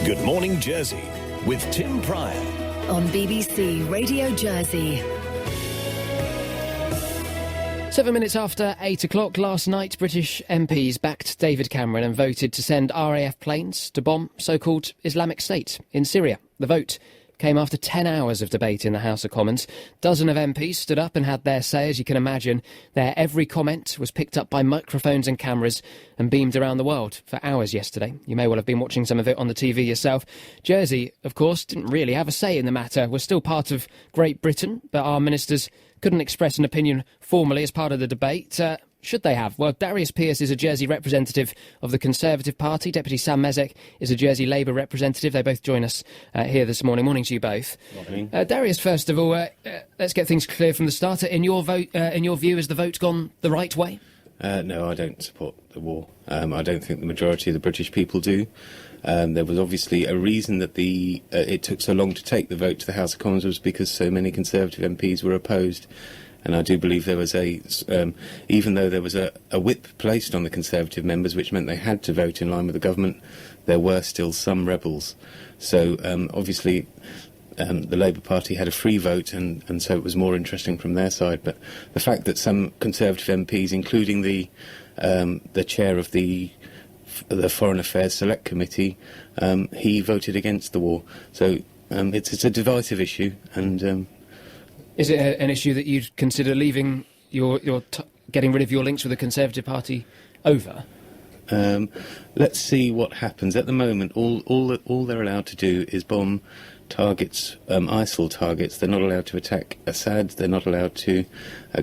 Good Morning Jersey with Tim Pryor on BBC Radio Jersey. 7 minutes after 8 o'clock last night, British MPs backed David Cameron and voted to send RAF planes to bomb so-called Islamic State in Syria. The vote came after 10 hours of debate in the House of Commons. Dozen of MPs stood up and had their say, as you can imagine. Their every comment was picked up by microphones and cameras and beamed around the world for hours yesterday. You may well have been watching some of it on the TV yourself. Jersey, of course, didn't really have a say in the matter. We're still part of Great Britain, but our ministers couldn't express an opinion formally as part of the debate. Should they have? Well, Darius Pearce is a Jersey representative of the Conservative Party. Deputy Sam Mézec is a Jersey Labour representative. They both join us here this morning. Morning to you both. Morning. Darius, first of all, let's get things clear from the start. In your view, has the vote gone the right way? No, I don't support the war. I don't think the majority of the British people do. There was obviously a reason that it took so long to take the vote to the House of Commons was because so many Conservative MPs were opposed. And I do believe there was even though there was a whip placed on the Conservative members, which meant they had to vote in line with the government, there were still some rebels. So obviously the Labour Party had a free vote, and so it was more interesting from their side. But the fact that some Conservative MPs, including the chair of the Foreign Affairs Select Committee, he voted against the war. So it's a divisive issue, and is it an issue that you'd consider leaving getting rid of your links with the Conservative Party over? Let's see what happens. At the moment, all they're allowed to do is bomb targets, ISIL targets. They're not allowed to attack Assad. They're not allowed to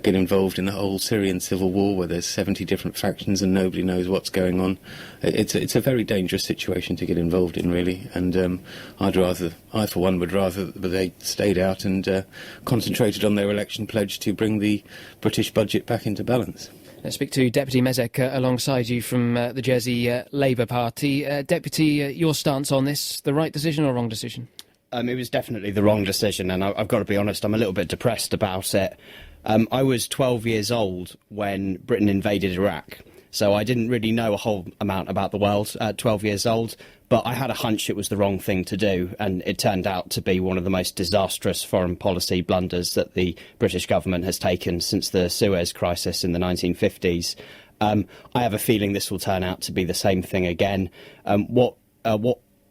get involved in the whole Syrian civil war where there's 70 different factions and nobody knows what's going on. It's a very dangerous situation to get involved in, really. And I for one would rather that they stayed out and concentrated on their election pledge to bring the British budget back into balance. Let's speak to Deputy Mézec alongside you from the Jersey Labour Party. Deputy, your stance on this, the right decision or wrong decision? It was definitely the wrong decision, and I've got to be honest, I'm a little bit depressed about it. I was 12 years old when Britain invaded Iraq, so I didn't really know a whole amount about the world at 12 years old, but I had a hunch it was the wrong thing to do, and it turned out to be one of the most disastrous foreign policy blunders that the British government has taken since the Suez crisis in the 1950s. I have a feeling this will turn out to be the same thing again. What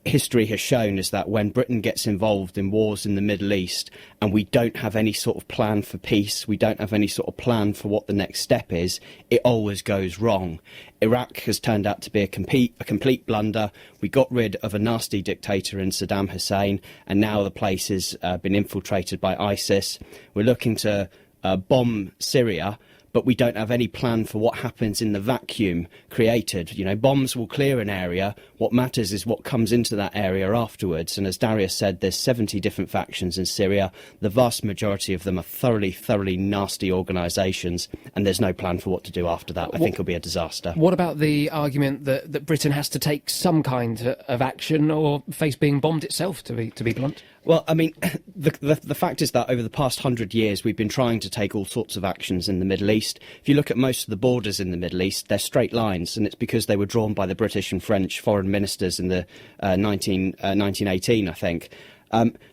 history has shown is that when Britain gets involved in wars in the Middle East and we don't have any sort of plan for peace, we don't have any sort of plan for what the next step is, it always goes wrong. Iraq has turned out to be a complete blunder. We got rid of a nasty dictator in Saddam Hussein, and now the place has been infiltrated by ISIS. We're looking to bomb Syria, but we don't have any plan for what happens in the vacuum created. You know, bombs will clear an area. What matters is what comes into that area afterwards. And as Darius said, there's 70 different factions in Syria. The vast majority of them are thoroughly nasty organisations, and there's no plan for what to do after that. I think it'll be a disaster. What about the argument that Britain has to take some kind of action or face being bombed itself, to be blunt? Well, I mean, the fact is that over the past 100 years, we've been trying to take all sorts of actions in the Middle East. If you look at most of the borders in the Middle East, they're straight lines, and it's because they were drawn by the British and French foreign ministers in the 1918, I think.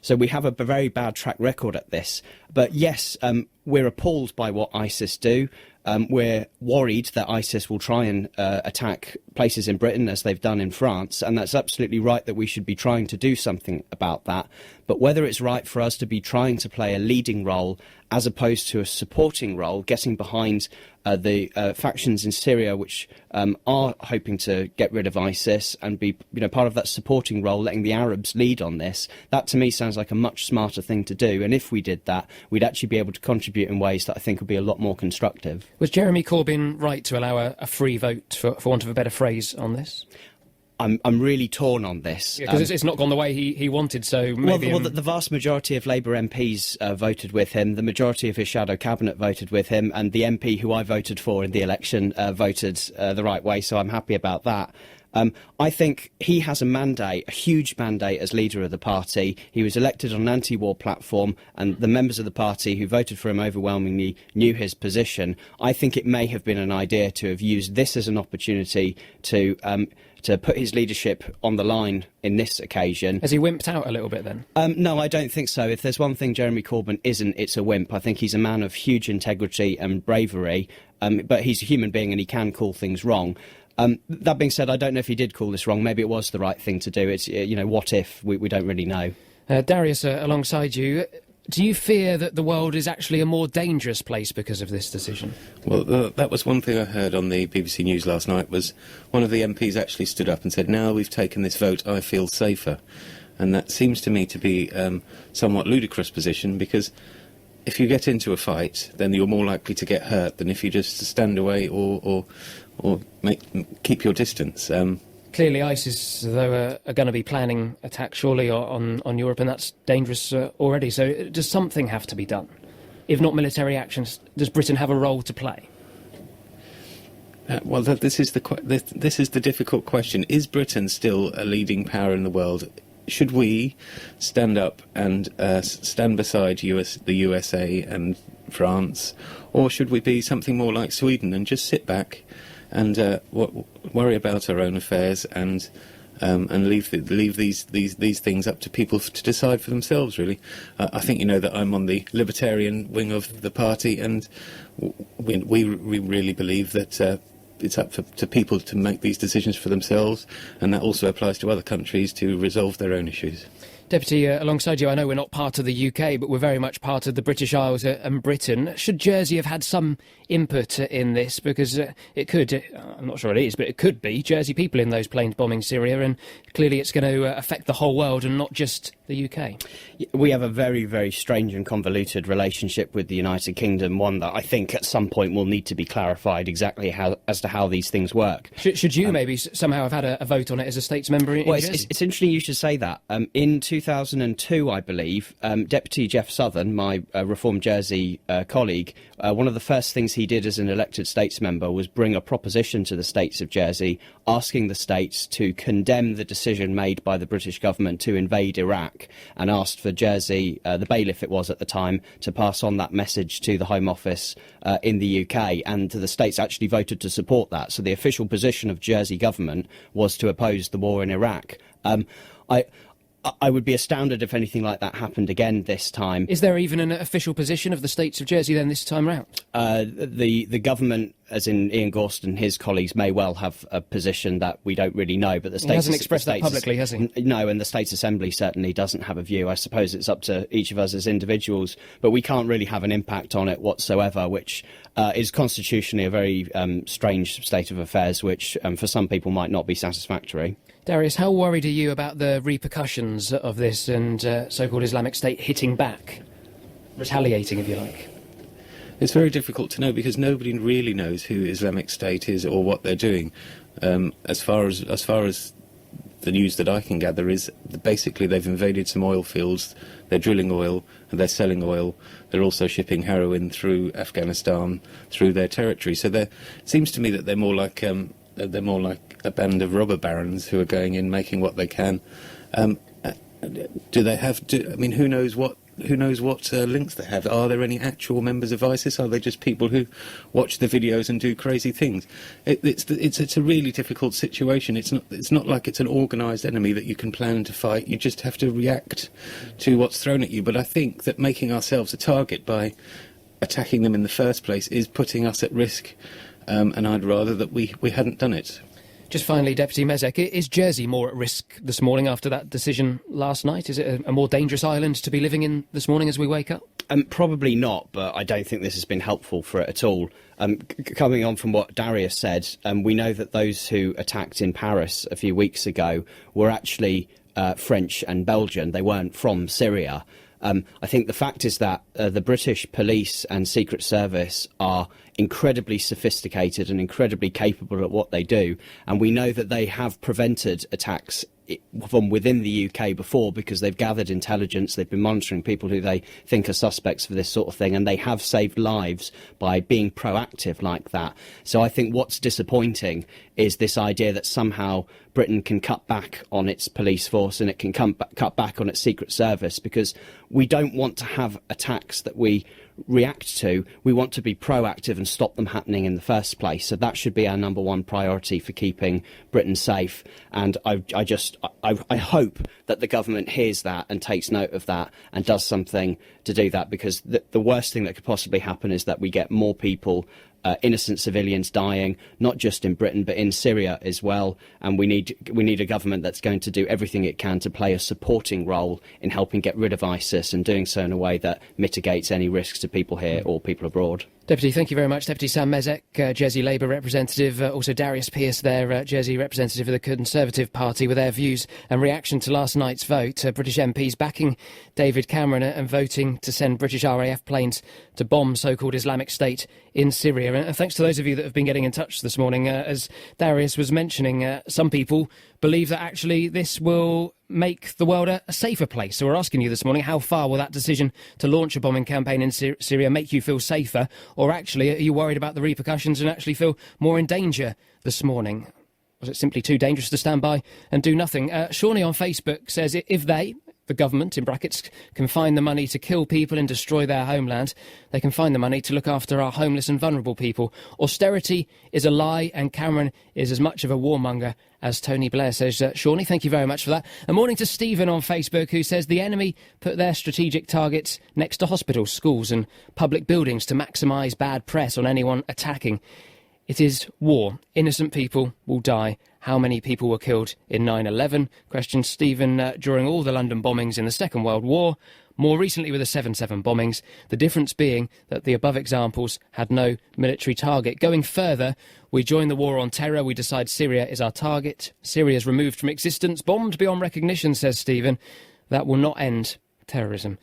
So we have a very bad track record at this. But yes, we're appalled by what ISIS do. We're worried that ISIS will try and attack places in Britain as they've done in France, and that's absolutely right that we should be trying to do something about that. But whether it's right for us to be trying to play a leading role as opposed to a supporting role, getting behind the factions in Syria which are hoping to get rid of ISIS and be part of that supporting role, letting the Arabs lead on this, that to me sounds like a much smarter thing to do. And if we did that, we'd actually be able to contribute in ways that I think would be a lot more constructive. Was Jeremy Corbyn right to allow a free vote, for want of a better phrase, on this? I'm really torn on this. Because it's not gone the way he wanted, so maybe... Well, the vast majority of Labour MPs voted with him, the majority of his shadow cabinet voted with him, and the MP who I voted for in the election voted the right way, so I'm happy about that. I think he has a mandate, a huge mandate as leader of the party. He was elected on an anti-war platform, and the members of the party who voted for him overwhelmingly knew his position. I think it may have been an idea to have used this as an opportunity to to put his leadership on the line in this occasion. Has he wimped out a little bit then? No, I don't think so. If there's one thing Jeremy Corbyn isn't, it's a wimp. I think he's a man of huge integrity and bravery, but he's a human being and he can call things wrong. That being said, I don't know if he did call this wrong. Maybe it was the right thing to do. It's, what if? We don't really know. Darius, alongside you, do you fear that the world is actually a more dangerous place because of this decision? Well, that was one thing I heard on the BBC News last night, was one of the MPs actually stood up and said, now we've taken this vote, I feel safer. And that seems to me to be somewhat ludicrous position, because if you get into a fight, then you're more likely to get hurt than if you just stand away or keep your distance. Clearly ISIS, though, are going to be planning attacks surely on Europe, and that's dangerous already. So does something have to be done? If not military actions, does Britain have a role to play? Well, this is the difficult question. Is Britain still a leading power in the world? Should we stand up and stand beside the USA and France, or should we be something more like Sweden and just sit back and worry about our own affairs and leave these things up to people to decide for themselves? Really, I think that I'm on the libertarian wing of the party, and we really believe that it's up to people to make these decisions for themselves, and that also applies to other countries to resolve their own issues. Deputy, alongside you, I know we're not part of the UK, but we're very much part of the British Isles and Britain. Should Jersey have had some input in this? Because it could, I'm not sure it is, but it could be Jersey people in those planes bombing Syria, and clearly it's going to affect the whole world and not just the UK. We have a very, very strange and convoluted relationship with the United Kingdom, one that I think at some point will need to be clarified exactly as to how these things work. Should you maybe somehow have had a vote on it as a states member in Jersey? It's interesting you should say that. In 2002, I believe, Deputy Jeff Southern, my Reform Jersey colleague, one of the first things he did as an elected states member was bring a proposition to the states of Jersey asking the states to condemn the decision made by the British government to invade Iraq, and asked for Jersey, the bailiff it was at the time, to pass on that message to the Home Office in the UK, and the states actually voted to support that. So the official position of Jersey government was to oppose the war in Iraq. I would be astounded if anything like that happened again this time. Is there even an official position of the states of Jersey then this time round? The government, as in Ian Gorst and his colleagues, may well have a position that we don't really know. But the states he hasn't expressed that publicly, has he? No, and the States Assembly certainly doesn't have a view. I suppose it's up to each of us as individuals, but we can't really have an impact on it whatsoever, which is constitutionally a very strange state of affairs, which for some people might not be satisfactory. Darius, how worried are you about the repercussions of this and so-called Islamic State hitting back, retaliating, if you like? It's very difficult to know, because nobody really knows who Islamic State is or what they're doing. As far as the news that I can gather is that basically they've invaded some oil fields, they're drilling oil and they're selling oil. They're also shipping heroin through Afghanistan, through their territory. So it seems to me that they're more like a band of robber barons who are going in, making what they can. Who knows what links they have? Are there any actual members of ISIS? Are they just people who watch the videos and do crazy things? It's a really difficult situation. It's not like it's an organised enemy that you can plan to fight. You just have to react to what's thrown at you. But I think that making ourselves a target by attacking them in the first place is putting us at risk. And I'd rather that we hadn't done it. Just finally, Deputy Mézec, is Jersey more at risk this morning after that decision last night? Is it a more dangerous island to be living in this morning as we wake up? Probably not, but I don't think this has been helpful for it at all. Coming on from what Darius said, we know that those who attacked in Paris a few weeks ago were actually French and Belgian. They weren't from Syria. I think the fact is that the British police and Secret Service are incredibly sophisticated and incredibly capable at what they do, and we know that they have prevented attacks from within the UK before, because they've gathered intelligence, they've been monitoring people who they think are suspects for this sort of thing, and they have saved lives by being proactive like that. So I think what's disappointing is this idea that somehow Britain can cut back on its police force and it can cut back on its secret service, because we don't want to have attacks that we react to. We want to be proactive and stop them happening in the first place. So that should be our number one priority for keeping Britain safe. And I hope that the government hears that and takes note of that and does something to do that, because the worst thing that could possibly happen is that we get more people, innocent civilians dying, not just in Britain but in Syria as well. And we need a government that's going to do everything it can to play a supporting role in helping get rid of ISIS, and doing so in a way that mitigates any risks to people here or people abroad. Deputy, thank you very much. Deputy Sam Mézec, Jersey Labour representative, also Darius Pearce there, Jersey representative of the Conservative Party, with their views and reaction to last night's vote. British MPs backing David Cameron and voting to send British RAF planes to bomb so-called Islamic State in Syria. And thanks to those of you that have been getting in touch this morning. As Darius was mentioning, some people believe that actually this will make the world a safer place. So we're asking you this morning, how far will that decision to launch a bombing campaign in Syria make you feel safer? Or actually, are you worried about the repercussions and actually feel more in danger this morning? Was it simply too dangerous to stand by and do nothing? Shawnee on Facebook says if they, the government, in brackets, can find the money to kill people and destroy their homeland, they can find the money to look after our homeless and vulnerable people. Austerity is a lie, and Cameron is as much of a warmonger as Tony Blair, says Shawnee. Thank you very much for that. A morning to Stephen on Facebook, who says the enemy put their strategic targets next to hospitals, schools and public buildings to maximise bad press on anyone attacking. It is war. Innocent people will die. How many people were killed in 9/11? Questions Stephen during all the London bombings in the Second World War. More recently with the 7/7 bombings, the difference being that the above examples had no military target. Going further, we join the war on terror, we decide Syria is our target. Syria is removed from existence, bombed beyond recognition, says Stephen. That will not end terrorism.